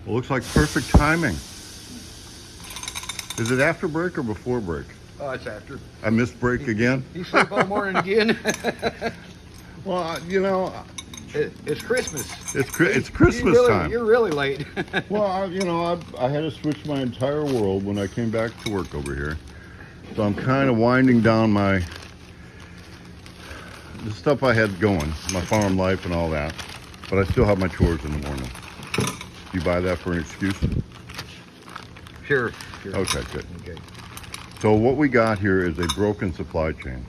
Well, looks like perfect timing. Is it after break or before break? Oh, it's after. I missed break again? You sleep all morning again? Well, you know, It's Christmas. it's Christmas time. You're really late. Well, I had to switch my entire world when I came back to work over here. So I'm kind of winding down the stuff I had going, my farm life and all that. But I still have my chores in the morning. You buy that for an excuse? Sure. Okay, good. Okay. So what we got here is a broken supply chain.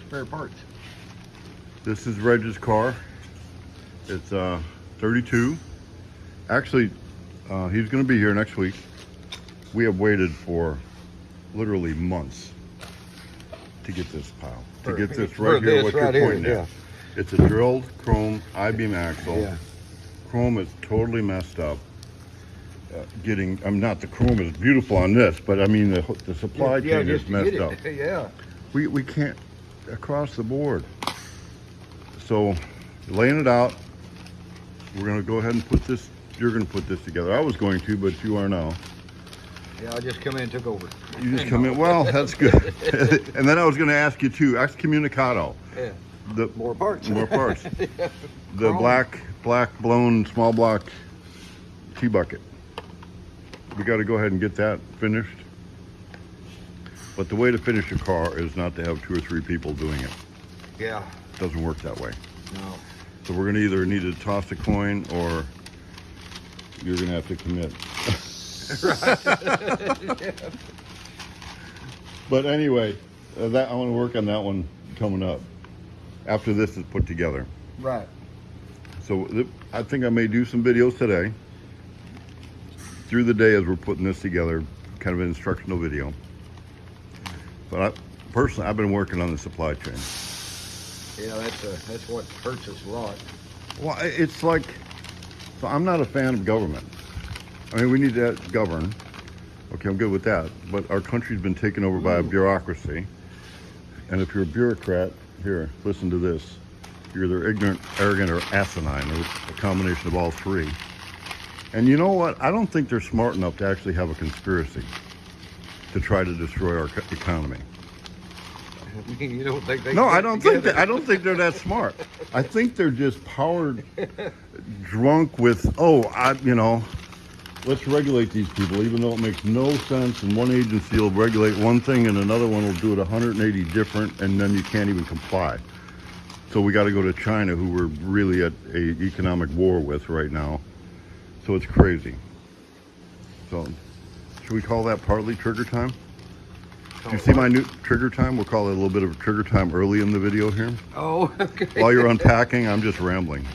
Spare parts. This is Reg's car. It's 32. Actually, he's going to be here next week. We have waited for literally months to get this pile. To get this right here, what you're pointing at. It's a drilled chrome I-beam axle. Yeah. Chrome is totally messed up. Not the chrome is beautiful on this, but I mean the supply chain is messed up. Yeah. We can't across the board. So laying it out, we're gonna go ahead and put this. You're gonna put this together. I was going to, but you are now. Yeah, I just come in and took over. You just come in. Well, that's good. And then I was gonna ask you too. Excommunicado. Yeah. More parts. More parts. Yeah. The black blown small block T-bucket. We got to go ahead and get that finished. But the way to finish a car is not to have 2 or 3 people doing it. Yeah. It doesn't work that way. No. So we're going to either need to toss a coin or you're going to have to commit. Right. But anyway, I want to work on that one coming up after this is put together. Right. So I think I may do some videos today through the day as we're putting this together, kind of an instructional video. But personally, I've been working on the supply chain. Yeah, that's what hurts us a lot. Well, it's like, so I'm not a fan of government. I mean, we need to govern. Okay, I'm good with that. But our country's been taken over by a bureaucracy. And if you're a bureaucrat, here, listen to this. You're either ignorant, arrogant, or asinine, or a combination of all three. And you know what? I don't think they're smart enough to actually have a conspiracy to try to destroy our economy. You don't think they No, I don't think that. I don't think they're that smart. I think they're just powered, drunk with, let's regulate these people, even though it makes no sense. And one agency will regulate one thing, and another one will do it 180 different, and then you can't even comply. So we got to go to China, who we're really at a economic war with right now. So it's crazy. So should we call that partly trigger time? Do you see my new trigger time? We'll call it a little bit of trigger time early in the video here. Oh, okay. While you're unpacking, I'm just rambling.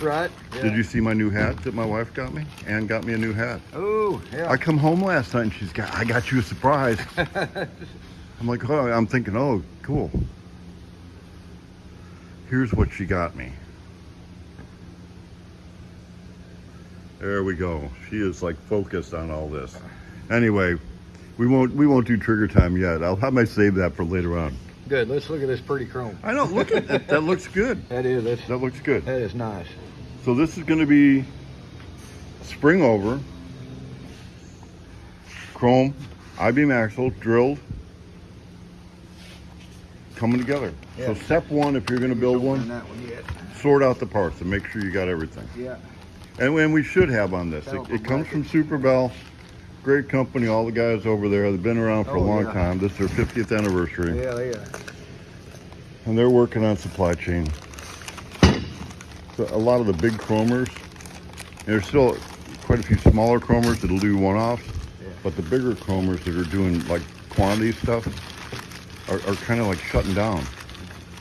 Right. Yeah. Did you see my new hat that my wife got me? Ann got me a new hat. Oh, yeah. I come home last night and I got you a surprise. I'm like, oh, I'm thinking, oh, cool. Here's what she got me. There we go. She is like focused on all this. Anyway, we won't do trigger time yet. I might save that for later on. Good. Let's look at this pretty chrome. I know. Look at that. That looks good. That looks good. That is nice. So this is going to be spring over, chrome, I-beam axle, drilled, coming together. Yeah. So step one, if you're going to build one, sort out the parts and make sure you got everything. Yeah. And we should have on this. It comes from Super Bell. Great company. All the guys over there, they've been around for a long time. This is their 50th anniversary. Yeah, they are. And they're working on supply chain. So a lot of the big chromers, there's still quite a few smaller chromers that'll do one-offs, but the bigger chromers that are doing like quantity stuff are kind of like shutting down.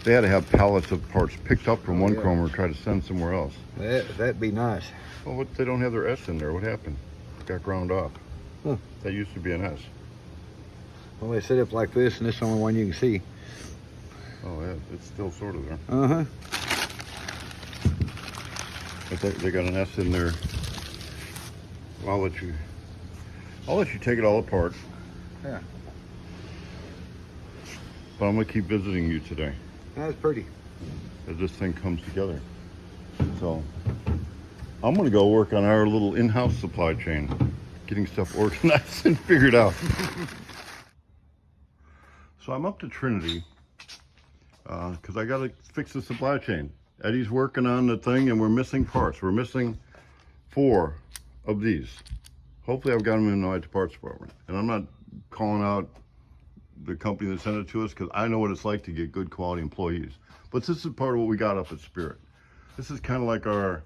They had to have pallets of parts picked up from one chromer and try to send somewhere else. That'd be nice. Well, they don't have their S in there. What happened? It got ground off. Huh. That used to be an S. Well, they set up like this, and this is the only one you can see. Oh, yeah, it's still sort of there. Uh-huh. But they got an S in there. I'll let you take it all apart. Yeah. But I'm gonna keep visiting you today That's pretty. as this thing comes together. So I'm gonna go work on our little in-house supply chain, getting stuff organized and figured out. So I'm up to Trinity because I gotta fix the supply chain. Eddie's working on the thing and we're missing parts. We're missing 4 of these. Hopefully I've got them in the right parts department. And I'm not calling out the company that sent it to us because I know what it's like to get good quality employees. But this is part of what we got up at Spirit. This is kind of like our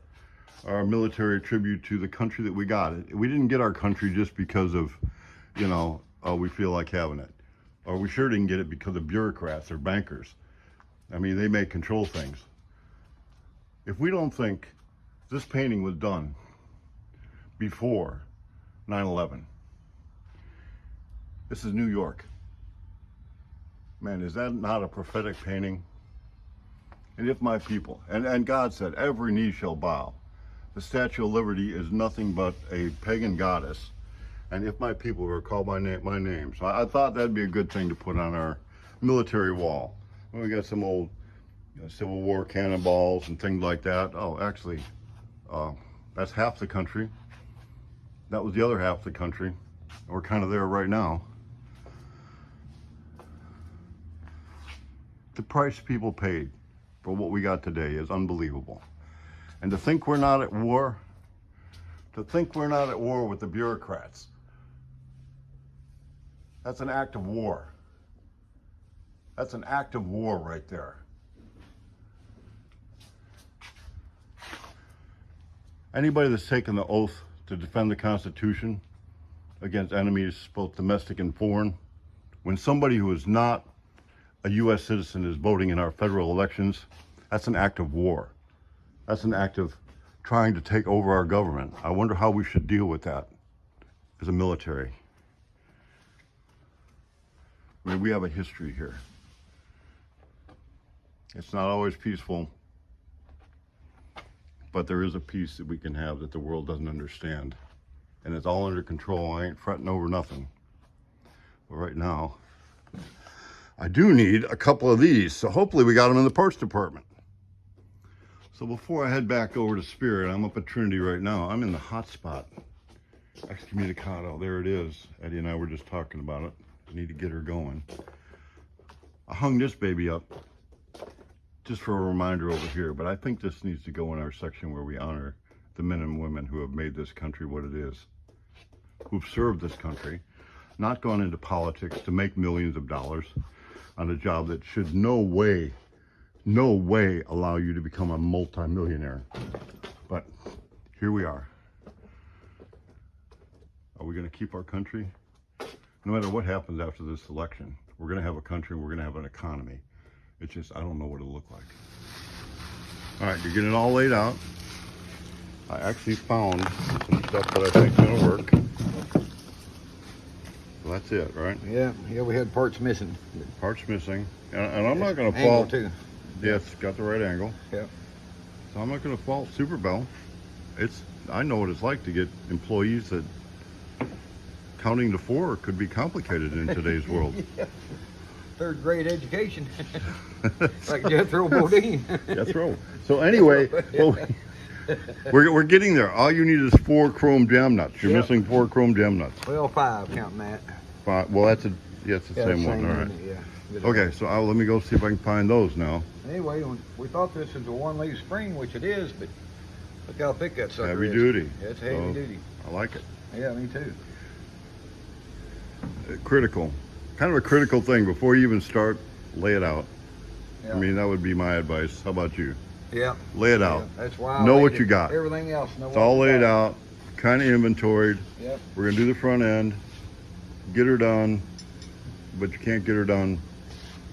military tribute to the country that we got. We didn't get our country just because of, you know, we feel like having it. Or we sure didn't get it because of bureaucrats or bankers. I mean, they may control things. If we don't think this painting was done before 9/11, this is New York. Man, is that not a prophetic painting? And if my people, and God said, every knee shall bow. The Statue of Liberty is nothing but a pagan goddess. And if my people are called by name. So I thought that'd be a good thing to put on our military wall. We got some old Civil War cannonballs and things like that. Oh, actually, that's half the country. That was the other half of the country. We're kind of there right now. The price people paid for what we got today is unbelievable. And to think we're not at war, with the bureaucrats, that's an act of war. That's an act of war right there. Anybody that's taken the oath to defend the Constitution against enemies, both domestic and foreign, when somebody who is not a U.S. citizen is voting in our federal elections, that's an act of war. That's an act of trying to take over our government. I wonder how we should deal with that as a military. I mean, we have a history here. It's not always peaceful, but there is a peace that we can have that the world doesn't understand. And it's all under control. I ain't fretting over nothing. But right now, I do need a couple of these. So hopefully we got them in the parts department. So before I head back over to Spirit, I'm up at Trinity right now. I'm in the hot spot. Excommunicado, there it is. Eddie and I were just talking about it. I need to get her going. I hung this baby up just for a reminder over here, but I think this needs to go in our section where we honor the men and women who have made this country what it is, who've served this country, not gone into politics to make millions of dollars on a job that should no way allow you to become a multimillionaire. But here we are. Are we going to keep our country? No matter what happens after this election, we're going to have a country and we're going to have an economy. It's just, I don't know what it'll look like. All right, you're getting it all laid out. I actually found some stuff that I think's going to work. So that's it, right? Yeah, we had parts missing. Parts missing. And I'm not going to Angle fault. too. Yes, got the right angle. Yeah. So I'm not going to fault Superbell. I know what it's like to get employees that counting to 4 could be complicated in today's world. Yeah. 3rd grade education. Like Jethro Bodine. Jethro. So anyway, well, we're getting there. All you need is 4 chrome jam nuts. You're missing 4 chrome jam nuts. Well, 5 counting that. 5. Well, it's the same one. All right. Yeah. Okay, so let me go see if I can find those now. Anyway, we thought this was a 1-leaf spring, which it is, but look how thick that sucker Heavy is. duty. Yeah, it's heavy duty. I like it. Yeah, me too. Critical. Kind of a critical thing. Before you even start, lay it out. Yeah. I mean, that would be my advice. How about you? Yeah. Lay it out. That's why I Know what laid you it. got. Everything else, know It's what all you laid got. out, kind of inventoried. Yep. We're going to do the front end, get her done, but you can't get her done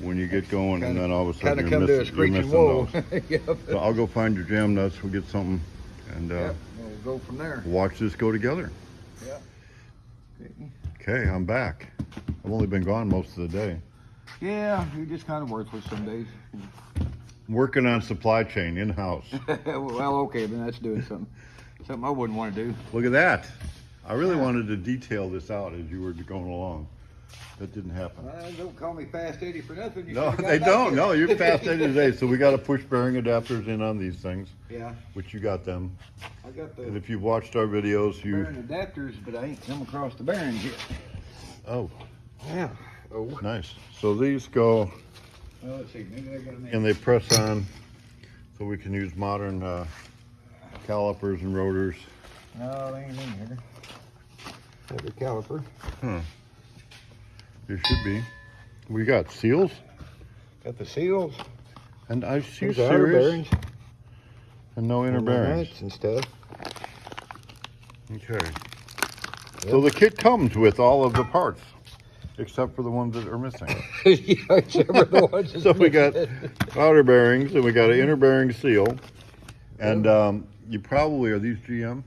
when you get going, and then all of a sudden Kind of come to a screeching wall. Yep. So I'll go find your jam nuts, we'll get something, and Yep. We'll go from there. watch this go together. Yep. Okay, I'm back. I've only been gone most of the day. Yeah, you're just kind of worthless some days. Working on supply chain in-house. Well, okay, then that's doing something I wouldn't want to do. Look at that. I really wanted to detail this out as you were going along. That didn't happen. Don't call me Fast Eddie for nothing. You No, should've got they back don't. here. No, you're fast Eddie today. So we got to push bearing adapters in on these things, Yeah, which you got them. I got And the if you've watched our videos, bearing adapters, but I ain't come across the bearings yet. oh, Yeah. Oh. nice. So these go Well, let's see. Maybe I got a and they press on, so we can use modern calipers and rotors. No, they ain't in here. There's a caliper. There should be. We got seals, Got the seals. and I see Here's the outer series bearings. and no inner And the bearings. nuts and stuff. Okay. So the kit comes with all of the parts, except for the ones that are missing. Yeah, except for the ones that's So we got missing. outer bearings, and we got an inner bearing seal, and you probably, are these GM?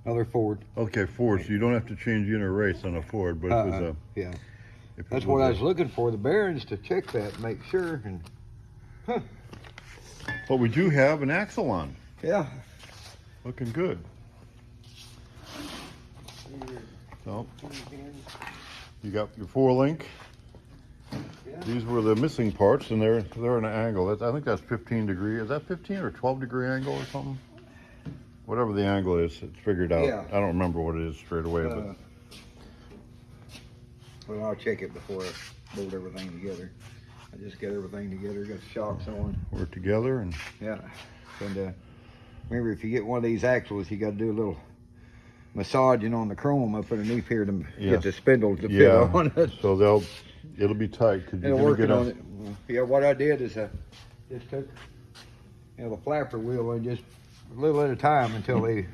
Oh, they're Ford. Okay, Ford. So you don't have to change the inner race on a Ford, but if it was a, Yeah. if it That's what I a- was looking for, the bearings to check that, make sure. And But we do have an axle on, yeah. looking good. So you got your 4-link. These were the missing parts, and they're at an angle. I think that's 15 degree. Is that 15 or 12 degree angle or something? Whatever the angle is, it's figured out. Yeah. I don't remember what it is straight away, but Well, I'll check it before I bolt everything together. I just got everything together, got the shocks on. we're together, and Yeah. And remember, if you get one of these axles, you got to do a little massaging on the chrome up underneath here to Yes. get the spindle to fit yeah. on it. So it'll be tight because And you're gonna working get on it. Yeah, what I did is I just took the flapper wheel and just a little at a time until they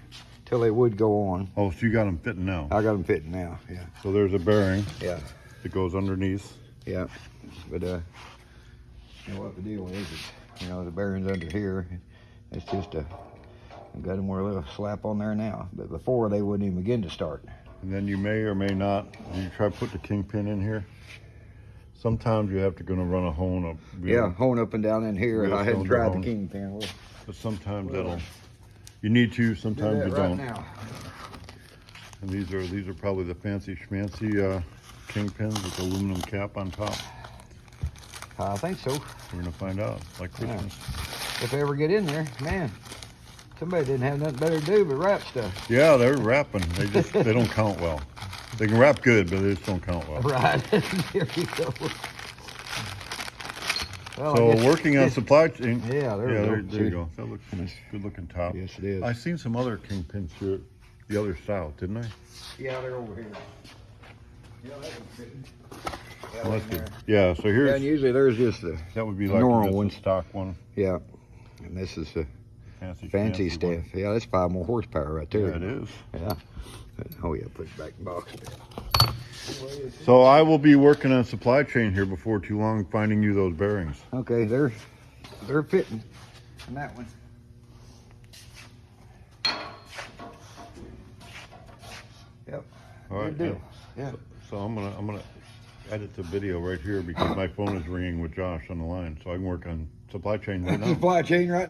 would go on. Oh, so you got them fitting now. I got them fitting now. Yeah. So there's a bearing Yeah. that goes underneath. Yeah. But you know what the deal is? The bearings under here. It's just I've got them with a little slap on there now. But before they wouldn't even begin to start. And then you may or may not, you try to put the kingpin in here. Sometimes you have to gonna run a hone up. Yeah, hone up and down in here. Real I hadn't cylinder tried the hone. kingpin. We'll But sometimes you need to, do sometimes that you right don't. now. And these are probably the fancy schmancy kingpins with the aluminum cap on top. I think so. We're gonna find out, like Yeah. Christmas. If they ever get in there, man, somebody didn't have nothing better to do but wrap stuff. Yeah, they're wrapping. They don't count well. They can wrap good, but they just don't count well. Right. There you go. Well, I So guess- working on supply chain. Yeah, there we go. there you See? go. That looks good looking top. Yes, it is. I seen some other kingpins here, the other south, didn't I? Yeah, they're over here. Yeah, that one's fitting. Yeah, Well, that's in good. there. Yeah, so Yeah, here's and usually there's just the that would be like normal that's the one. stock one, yeah, and this is the fancy fancy one. stuff. Yeah, that's 5 more horsepower right there. Yeah, it is. Yeah. Oh yeah, put it back in the box. So I will be working on supply chain here before too long, finding you those bearings. Okay, they're fitting in that one. Yep. All right. Good deal. Yeah. So I'm gonna edit the video right here because my phone is ringing with Josh on the line, so I can work on supply chain right now. Supply chain right